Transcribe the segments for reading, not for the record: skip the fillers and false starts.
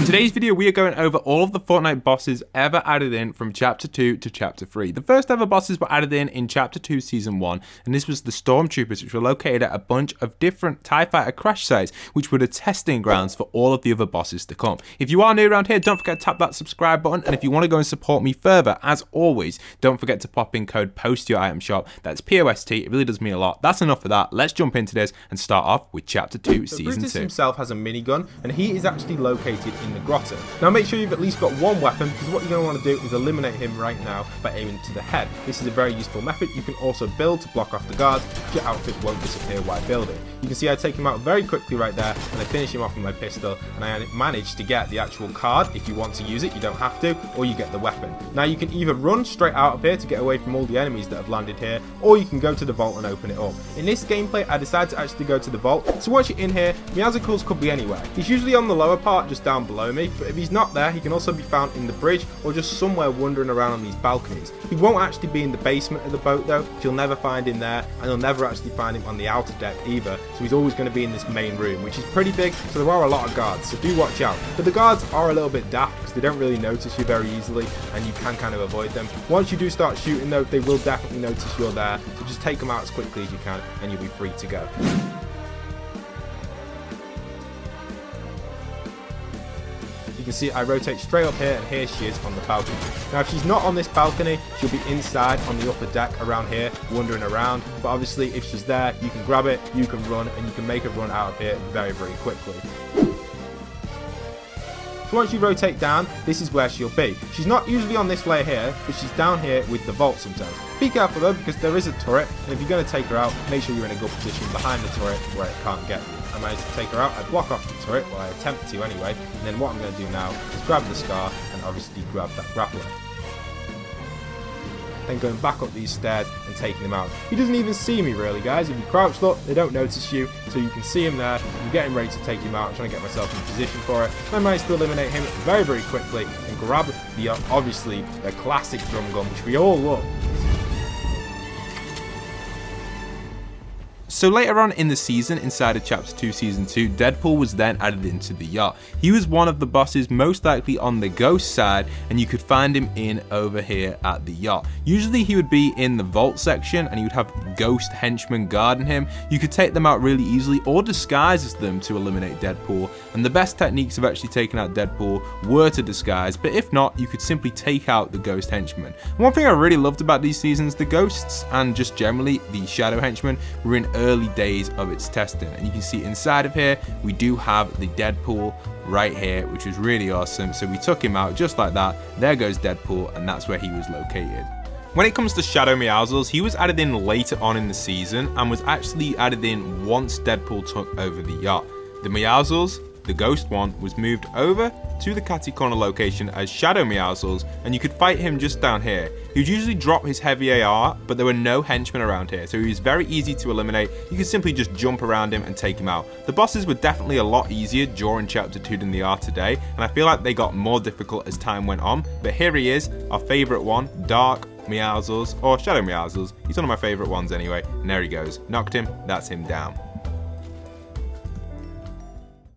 today's video, we are going over all of the Fortnite bosses ever added in from Chapter 2 to Chapter 3. The first ever bosses were added in Chapter 2 Season 1, and this was the Stormtroopers, which were located at a bunch of different TIE Fighter crash sites, which were the testing grounds for all of the other bosses to come. If you are new around here, don't forget to tap that subscribe button, and if you want to go and support me further, as always, don't forget to pop in code POST to your item shop. That's POST, it really does mean a lot. That's enough of that. Let's jump into this and start off with Chapter 2 Season 2. Brutus himself has a minigun, and he is actually located in the grotto. Now make sure you've at least got one weapon, because what you're going to want to do is eliminate him right now by aiming to the head. This is a very useful method. You can also build to block off the guards, your outfit won't disappear while building. You can see I take him out very quickly right there, and I finish him off with my pistol, and I managed to get the actual card. If you want to use it, you don't have to, or you get the weapon. Now you can either run straight out of here to get away from all the enemies that have landed here, or you can go to the vault and open it up. In this gameplay, I decided to actually go to the vault, so once you're in here, Meowscles could be anywhere. He's usually on the lower part, just down below me, but if he's not there, he can also be found in the bridge or just somewhere wandering around on these balconies. He won't actually be in the basement of the boat though, so you'll never find him there, and you'll never actually find him on the outer deck either, so he's always going to be in this main room, which is pretty big, so there are a lot of guards, so do watch out. But the guards are a little bit daft because they don't really notice you very easily, and you can kind of avoid them. Once you do start shooting though, they will definitely notice you're there, so just take them out as quickly as you can, and you'll be free to go. You can see I rotate straight up here, and here she is on the balcony. Now if she's not on this balcony, she'll be inside on the upper deck around here, wandering around, but obviously if she's there, you can grab it, you can run, and you can make her run out of here very, very quickly. So once you rotate down, this is where she'll be. She's not usually on this layer here, but she's down here with the vault sometimes. Be careful though, because there is a turret, and if you're going to take her out, make sure you're in a good position behind the turret where it can't get you. I managed to take her out, I block off the turret, well I attempt to anyway, and then what I'm going to do now is grab the Skye and obviously grab that grappler. Then going back up these stairs and taking him out. He doesn't even see me really, guys. If you crouch look, they don't notice you, so you can see him there. I'm getting ready to take him out. I'm trying to get myself in position for it. I managed to eliminate him very, very quickly and grab the obviously the classic drum gun, which we all love. So later on in the season, inside of Chapter 2 Season 2, Deadpool was then added into the yacht. He was one of the bosses most likely on the ghost side, and you could find him in over here at the yacht. Usually he would be in the vault section, and he would have ghost henchmen guarding him. You could take them out really easily or disguise as them to eliminate Deadpool, and the best techniques of actually taking out Deadpool were to disguise, but if not, you could simply take out the ghost henchmen. One thing I really loved about these seasons, the ghosts and just generally the shadow henchmen were in early days of its testing, and you can see inside of here we do have the Deadpool right here, which was really awesome. So we took him out just like that. There goes Deadpool, and that's where he was located. When it comes to Shadow Meowscles, he was added in later on in the season and was actually added in once Deadpool took over the yacht. The Meowscles, the ghost one, was moved over to the Catty Corner location as Shadow Meowscles, and you could fight him just down here. He would usually drop his heavy AR, but there were no henchmen around here, so he was very easy to eliminate. You could simply just jump around him and take him out. The bosses were definitely a lot easier during Chapter 2 than they are today, and I feel like they got more difficult as time went on, but here he is, our favourite one, Dark Meowscles, or Shadow Meowscles. He's one of my favourite ones anyway, and there he goes. Knocked him, that's him down.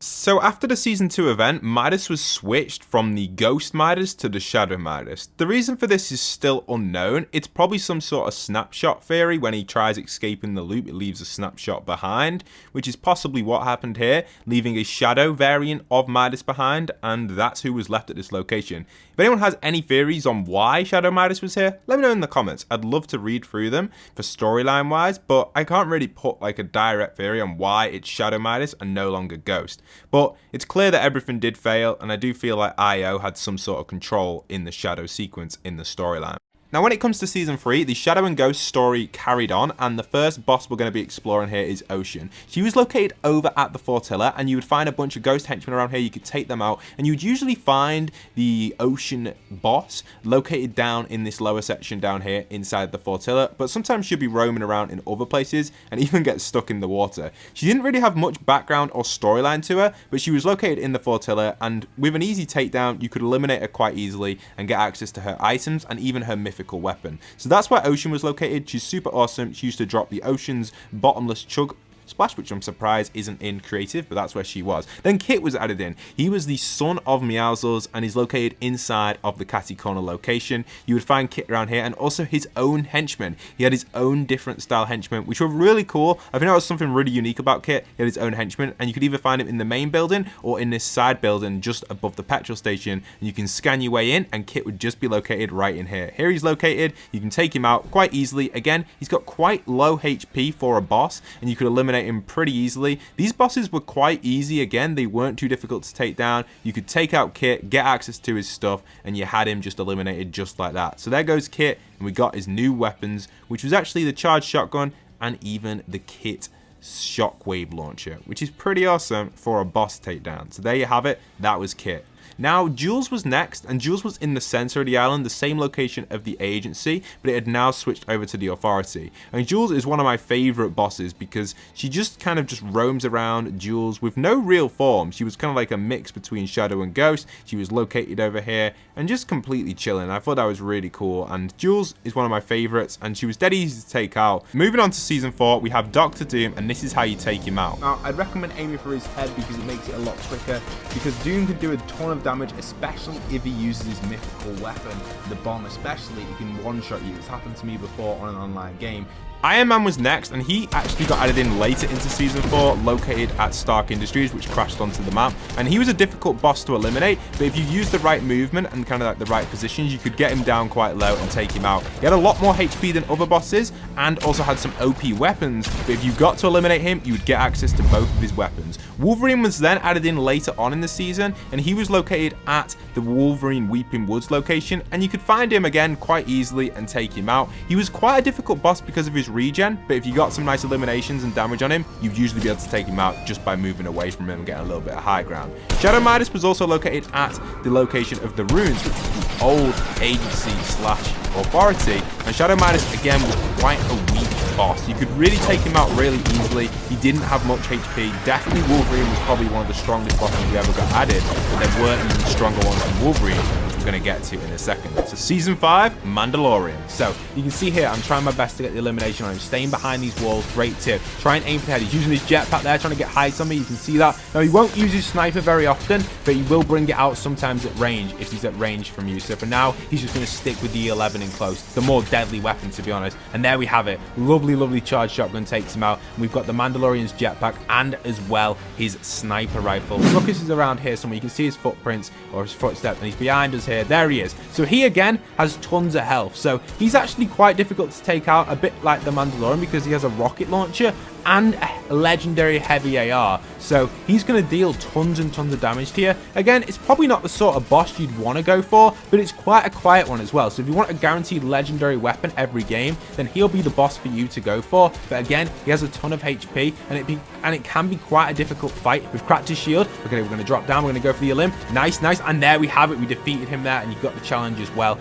So after the Season 2 event, Midas was switched from the Ghost Midas to the Shadow Midas. The reason for this is still unknown. It's probably some sort of snapshot theory. When he tries escaping the loop, it leaves a snapshot behind, which is possibly what happened here, leaving a shadow variant of Midas behind, and that's who was left at this location. If anyone has any theories on why Shadow Midas was here, let me know in the comments. I'd love to read through them for storyline wise, but I can't really put like a direct theory on why it's Shadow Midas and no longer Ghost. But it's clear that everything did fail, and I do feel like IO had some sort of control in the Shadow sequence in the storyline. Now when it comes to Season 3, the Shadow and Ghost story carried on, and the first boss we're going to be exploring here is Ocean. She was located over at the Flotilla, and you would find a bunch of ghost henchmen around here. You could take them out, and you would usually find the Ocean boss located down in this lower section down here inside the Flotilla, but sometimes she'd be roaming around in other places and even get stuck in the water. She didn't really have much background or storyline to her, but she was located in the Flotilla, and with an easy takedown, you could eliminate her quite easily and get access to her items and even her mythical weapon. So that's where Ocean was located. She's super awesome. She used to drop the Ocean's bottomless chug Splash, which I'm surprised isn't in creative, but that's where she was. Then Kit was added in. He was the son of Meowscles and he's located inside of the Catty Corner location. You would find Kit around here and also his own henchmen. He had his own different style henchmen, which were really cool. I think that was something really unique about Kit. He had his own henchmen, and you could either find him in the main building or in this side building just above the petrol station, and you can scan your way in and Kit would just be located right in here. Here he's located. You can take him out quite easily. Again, he's got quite low HP for a boss, and you could eliminate him pretty easily. These bosses were quite easy. Again, they weren't too difficult to take down. You could take out Kit, get access to his stuff, and you had him just eliminated just like that. So there goes Kit, and we got his new weapons, which was actually the charged shotgun and even the Kit shockwave launcher, which is pretty awesome for a boss takedown. So there you have it. That was Kit. Now, Jules was next, and Jules was in the center of the island, the same location of the agency, but it had now switched over to the authority. And Jules is one of my favorite bosses because she just kind of just roams around, Jules, with no real form. She was kind of like a mix between Shadow and Ghost. She was located over here and just completely chilling. I thought that was really cool, and Jules is one of my favorites, and she was dead easy to take out. Moving on to Season 4, we have Dr. Doom, and this is how you take him out. Now, I'd recommend aiming for his head because it makes it a lot quicker, because Doom can do a ton of damage, especially if he uses his mythical weapon, the bomb especially. He can one-shot you. It's happened to me before on an online game. Iron Man was next, and he actually got added in later into Season 4, located at Stark Industries, which crashed onto the map. And he was a difficult boss to eliminate, but if you used the right movement and kind of like the right positions, you could get him down quite low and take him out. He had a lot more HP than other bosses, and also had some OP weapons, but if you got to eliminate him, you would get access to both of his weapons. Wolverine was then added in later on in the season, and he was located at the Wolverine Weeping Woods location, and you could find him again quite easily and take him out. He was quite a difficult boss because of his regen, but if you got some nice eliminations and damage on him, you'd usually be able to take him out just by moving away from him and getting a little bit of high ground. Shadow Midas was also located at the location of the runes, which is the old agency slash authority, and Shadow Midas again was quite a weak boss. You could really take him out really easily. He didn't have much HP. Definitely Wolverine was probably one of the strongest bosses we ever got added, but there weren't even stronger ones than Wolverine, which we're going to get to in a second. So Season 5, Mandalorian. So you can see here, I'm trying my best to get the elimination on him, staying behind these walls. Great tip. Try and aim for the head. He's using his jetpack there, trying to get heights on me. You can see that. Now, he won't use his sniper very often, but he will bring it out sometimes at range if he's at range from you. So for now, he's just going to stick with the E11 in close. The more deadly weapon, to be honest. And there we have it. Lovely charged shotgun takes him out. And we've got the Mandalorian's jetpack and as well his sniper rifle. Ruckus is around here somewhere. You can see his footprints or his footsteps, and he's behind us here. There he is. So he again has tons of health. So he's actually quite difficult to take out, a bit like the Mandalorian, because he has a rocket launcher and a legendary heavy AR. So he's going to deal tons and tons of damage to you. Again, it's probably not the sort of boss you'd want to go for, but it's quite a quiet one as well. So if you want a guaranteed legendary weapon every game, then he'll be the boss for you to go for. But again, he has a ton of HP, and it can be quite a difficult fight. We've cracked his shield. Okay, we're going to drop down. We're going to go for the elim. Nice. And there we have it. We defeated him there, and you got the challenge as well.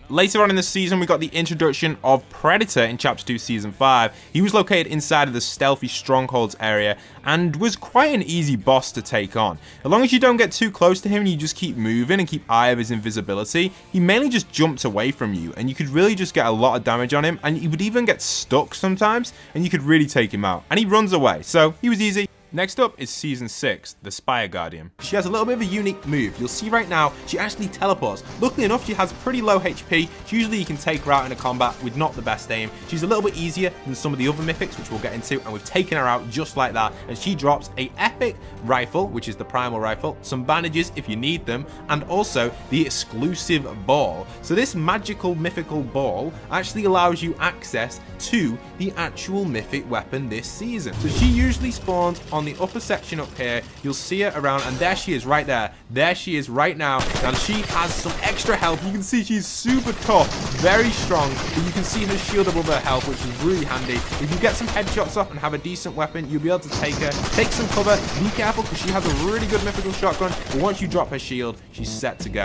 Later on in the season, we got the introduction of Predator in Chapter 2 Season 5. He was located inside of the stealthy strongholds area and was quite an easy boss to take on. As long as you don't get too close to him and you just keep moving and keep eye of his invisibility, he mainly just jumps away from you, and you could really just get a lot of damage on him, and he would even get stuck sometimes, and you could really take him out. And he runs away, so he was easy. Next up is Season 6, the Spire Guardian. She has a little bit of a unique move. You'll see right now, she actually teleports. Luckily enough, she has pretty low HP. Usually you can take her out in a combat with not the best aim. She's a little bit easier than some of the other mythics, which we'll get into, and we've taken her out just like that. And she drops a epic rifle, which is the primal rifle, some bandages if you need them, and also the exclusive ball. So this magical mythical ball actually allows you access to the actual mythic weapon this season. So she usually spawns on the upper section up here. You'll see her around, and there she is right there. There she is right now. Now she has some extra health. You can see she's super tough, very strong, but you can see her shield above her health, which is really handy. If you get some headshots off and have a decent weapon, you'll be able to take her. Take some cover. Be careful because she has a really good mythical shotgun, but once you drop her shield, she's set to go.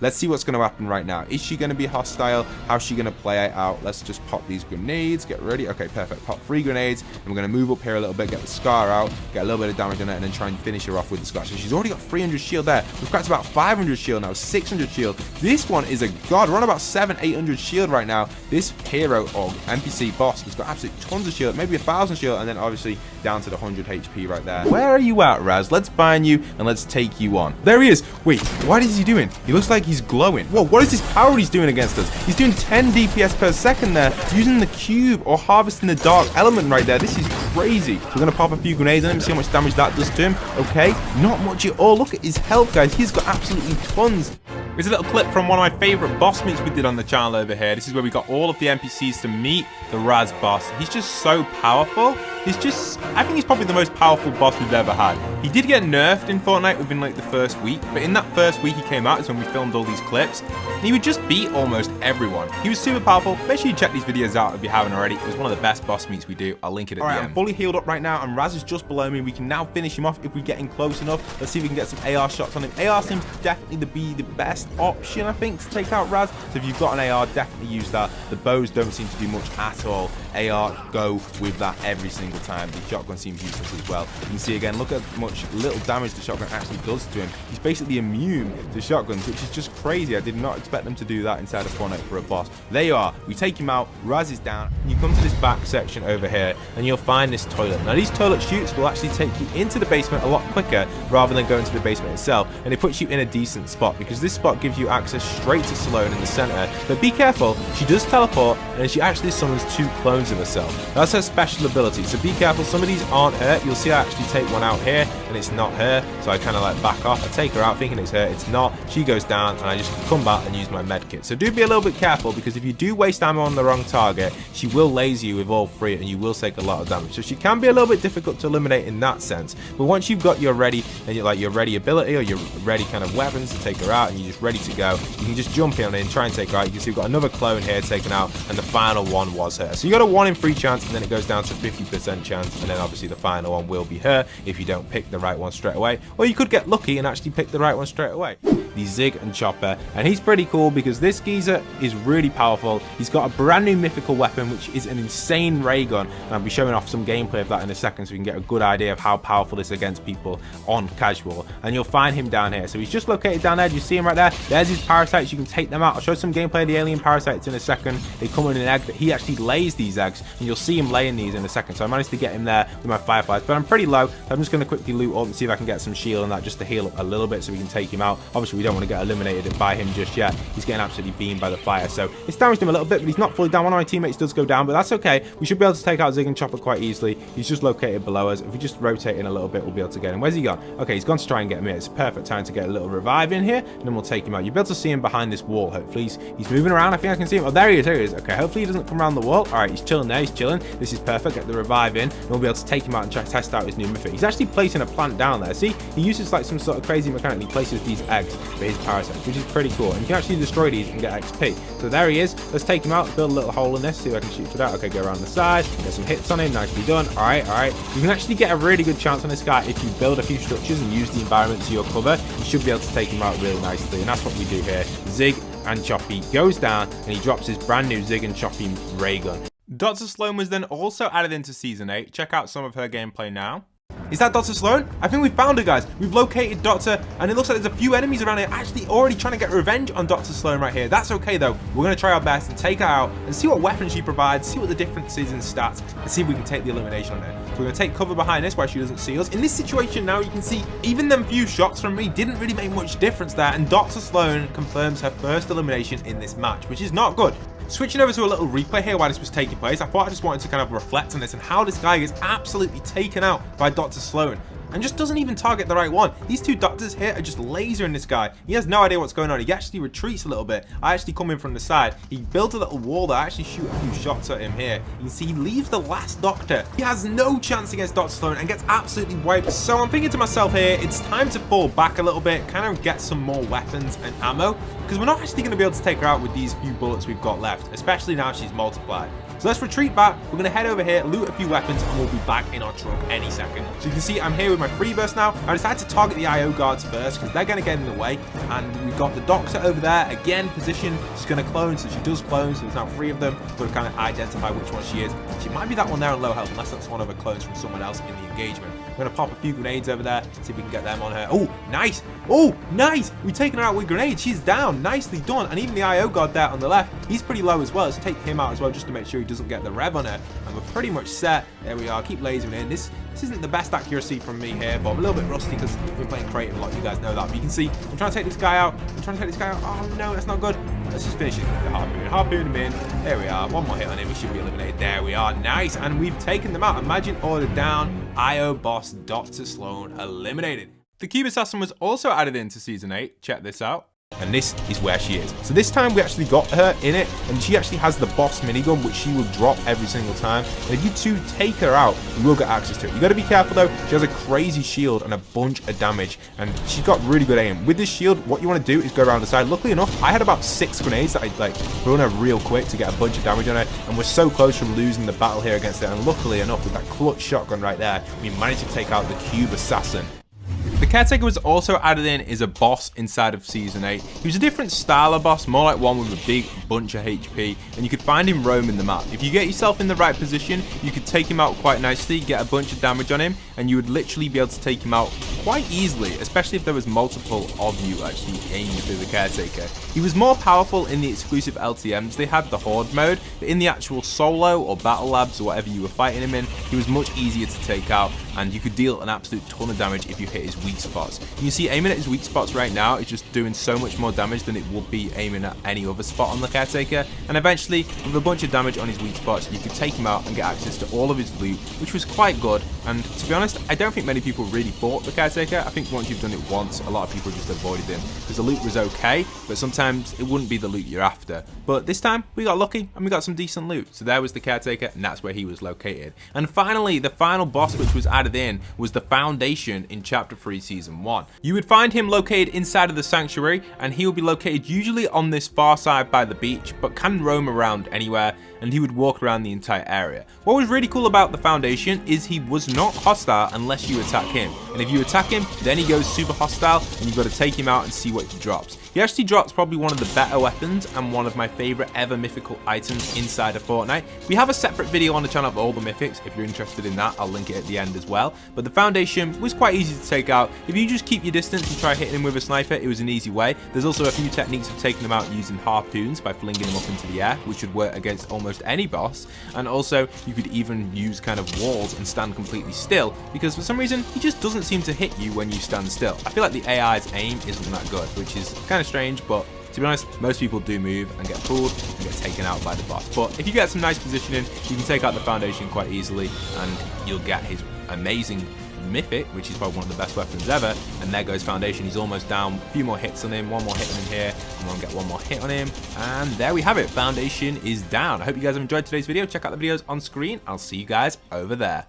Let's see what's going to happen right now. Is she going to be hostile? How's she going to play it out? Let's just pop these grenades. Get ready. Okay, perfect. Pop 3 grenades. And we're going to move up here a little bit, get the Scar out, get a little bit of damage on it, and then try and finish her off with the Scar. So she's already got 300 shield there. We've cracked about 500 shield now, 600 shield. This one is a god. We're on about 700-800 shield right now. This hero or NPC boss has got absolutely tons of shield, maybe 1,000 shield, and then obviously down to the 100 HP right there. Where are you at, Raz? Let's find you and let's take you on. There he is. Wait, what is he doing? He looks like he's glowing. Whoa, what is this power he's doing against us? He's doing 10 DPS per second there, using the cube or harvesting the dark element right there. This is crazy. So we're going to pop a few grenades on him, see how much damage that does to him. Okay, not much at all. Look at his health, guys. He's got absolutely tons. Here's a little clip from one of my favorite boss meets we did on the channel over here. This is where we got all of the NPCs to meet the Raz boss. He's just so powerful. I think he's probably the most powerful boss we've ever had. He did get nerfed in Fortnite within like the first week, but in that first week he came out is when we filmed all these clips, and he would just beat almost everyone. He was super powerful. Make sure you check these videos out if you haven't already. It was one of the best boss meets we do. I'll link it at the end. I'm fully healed up right now, and Raz is just below me. We can now finish him off if we get in close enough. Let's see if we can get some AR shots on him. AR seems to definitely be the best option, I think, to take out Raz. So if you've got an AR, definitely use that. The bows don't seem to do much at all. AR, go with that every single time. The shotgun seems useless as well. You can see again, look at how much little damage the shotgun actually does to him. He's basically immune to shotguns, which is just crazy. I did not expect them to do that inside of Fortnite for a boss. There you are. We take him out. Raz is down. And you come to this back section over here, and you'll find this toilet. Now, these toilet chutes will actually take you into the basement a lot quicker rather than going to the basement itself. And it puts you in a decent spot because this spot gives you access straight to Slone in the center. But be careful. She does teleport, and she actually summons 2 clones of herself. That's her special ability, so be careful. Some of these aren't her. You'll see I actually take one out here, and it's not her, so I kind of like back off. I take her out thinking it's her. It's not. She goes down, and I just come back and use my med kit. So do be a little bit careful, because if you do waste ammo on the wrong target, she will laser you with all 3, and you will take a lot of damage. So she can be a little bit difficult to eliminate in that sense. But once you've got your ready, and you're like your ready ability or your ready kind of weapons to take her out, and you're just ready to go, you can just jump in and try and take her out. You can see we've got another clone here taken out, and the final one was her. So you got a 1 in 3 chance, and then it goes down to 50% chance, and then obviously the final one will be her if you don't pick the right one straight away, or you could get lucky and actually pick the right one straight away. The Zig and Chopper, and he's pretty cool because this geezer is really powerful. He's got a brand new mythical weapon, which is an insane ray gun, and I'll be showing off some gameplay of that in a second so we can get a good idea of how powerful this is against people on casual. And you'll find him down here, so he's just located down there. Do you see him right there? There's his parasites. You can take them out. I'll show some gameplay of the alien parasites in a second. They come in an egg, but he actually lays these eggs, and you'll see him laying these in a second. So I managed to get him there with my fireflies, but I'm pretty low, so I'm just going to quickly loot up and see if I can get some shield on that just to heal up a little bit so we can take him out. Obviously, we don't want to get eliminated by him just yet. He's getting absolutely beamed by the fire, so it's damaged him a little bit, but he's not fully down. One of my teammates does go down, but that's okay. We should be able to take out Zig and Chopper quite easily. He's just located below us. If we just rotate in a little bit, we'll be able to get him. Where's he gone? Okay, he's gone to try and get him here. It's a perfect time to get a little revive in here, and then we'll take him out. You'll be able to see him behind this wall, hopefully. He's moving around. I think I can see him. Oh, there he is. There he is. Okay, hopefully he doesn't come around the wall. All right, he's chilling there. He's chilling. This is perfect. Get the revive in, and we'll be able to take him out and try to test out his new mythic. He's actually placing a plant down there. See, he uses like some sort of crazy mechanic. He places these eggs for his parasites, which is pretty cool. And you can actually destroy these and get XP. So there he is. Let's take him out, build a little hole in this, see if I can shoot for that. Okay, go around the side, get some hits on him. Nicely done. All right, all right. You can actually get a really good chance on this guy if you build a few structures and use the environment to your cover. You should be able to take him out really nicely, and that's what we do here. Zig and Choppy goes down, and he drops his brand new Zig and Choppy ray gun. Dr. Slone was then also added into Season 8. Check out some of her gameplay now. Is that Dr. Slone? I think we found her, guys. We've located Doctor, and it looks like there's a few enemies around here actually already trying to get revenge on Dr. Slone right here. That's okay, though. We're going to try our best to take her out and see what weapons she provides, see what the difference is in stats, and see if we can take the elimination on her. So we're going to take cover behind this while she doesn't see us. In this situation now, you can see even them few shots from me didn't really make much difference there, and Dr. Slone confirms her first elimination in this match, which is not good. Switching over to a little replay here while this was taking place, I thought I just wanted to kind of reflect on this and how this guy gets absolutely taken out by Dr. Slone and just doesn't even target the right one. These 2 doctors here are just lasering this guy. He has no idea what's going on. He actually retreats a little bit. I actually come in from the side. He builds a little wall there. I actually shoot a few shots at him here. You can see he leaves the last doctor. He has no chance against Dr. Slone and gets absolutely wiped. So I'm thinking to myself here, it's time to fall back a little bit, kind of get some more weapons and ammo, because we're not actually going to be able to take her out with these few bullets we've got left, especially now she's multiplied. So let's retreat back. We're going to head over here, loot a few weapons, and we'll be back in our truck any second. So you can see I'm here with my free burst now. I decided to target the IO guards first because they're going to get in the way. And we've got the doctor over there, again, positioned. She's going to clone, so she does clone, so there's now 3 of them. We've got to kind of identify which one she is. She might be that one there on low health, unless that's one of her clones from someone else in the engagement. We're going to pop a few grenades over there, see if we can get them on her. Oh, nice. Oh, nice. We've taken her out with grenades. She's down. Nicely done. And even the IO guard there on the left, he's pretty low as well. Let's take him out as well just to make sure he doesn't get the rev on her. And we're pretty much set. There we are. Keep lasering in. This isn't the best accuracy from me here, but I'm a little bit rusty because we're playing creative a lot. You guys know that. But you can see I'm trying to take this guy out. Oh, no, that's not good. Let's just finish it with the harpoon. Harpoon him in. There we are. One more hit on him. He should be eliminated. There we are. Nice. And we've taken them out. Imagine order down. IO boss Dr. Slone eliminated. The Cube Assassin was also added into Season 8. Check this out. And this is where she is. So this time we actually got her in it, and she actually has the boss minigun, which she will drop every single time. And if you two take her out, you will get access to it. You got to be careful though. She has a crazy shield and a bunch of damage, and she's got really good aim. With this shield, what you want to do is go around the side. Luckily enough, I had about 6 grenades that I'd like thrown her real quick to get a bunch of damage on her, and we're so close from losing the battle here against it. And luckily enough, with that clutch shotgun right there, we managed to take out the Cube Assassin. The Caretaker was also added in as a boss inside of Season 8. He was a different style of boss, more like one with a big bunch of HP, and you could find him roaming the map. If you get yourself in the right position, you could take him out quite nicely, get a bunch of damage on him, and you would literally be able to take him out quite easily, especially if there was multiple of you actually aiming through the Caretaker. He was more powerful in the exclusive LTMs. They had the Horde mode, but in the actual solo or battle labs or whatever you were fighting him in, he was much easier to take out, and you could deal an absolute ton of damage if you hit his weak spots. You see aiming at his weak spots right now is just doing so much more damage than it would be aiming at any other spot on the Caretaker, and eventually with a bunch of damage on his weak spots you could take him out and get access to all of his loot, which was quite good. And to be honest, I don't think many people really bought the Caretaker. I think once you've done it once, a lot of people just avoided him because the loot was okay, but sometimes it wouldn't be the loot you're after. But this time we got lucky and we got some decent loot. So there was the Caretaker, and that's where he was located. And finally, the final boss which was added in was the Foundation in Chapter 3 Season 1. You would find him located inside of the Sanctuary, and he will be located usually on this far side by the beach, but can roam around anywhere, and he would walk around the entire area. What was really cool about the Foundation is he was not hostile unless you attack him, and if you attack him, then he goes super hostile, and you've got to take him out and see what he drops. He actually drops probably one of the better weapons and one of my favorite ever mythical items inside of Fortnite. We have a separate video on the channel of all the mythics. If you're interested in that, I'll link it at the end as well. But the Foundation was quite easy to take out. If you just keep your distance and try hitting him with a sniper, it was an easy way. There's also a few techniques of taking them out using harpoons by flinging them up into the air, which would work against almost any boss. And also, you could even use kind of walls and stand completely still, because for some reason, he just doesn't seem to hit you when you stand still. I feel like the AI's aim isn't that good, which is kind of strange, but to be honest, most people do move and get pulled and get taken out by the boss. But if you get some nice positioning, you can take out the Foundation quite easily, and you'll get his amazing mythic, which is probably one of the best weapons ever. And there goes Foundation. He's almost down. A few more hits on him. One more hit on him here. I'm going to get one more hit on him. And there we have it. Foundation is down. I hope you guys have enjoyed today's video. Check out the videos on screen. I'll see you guys over there.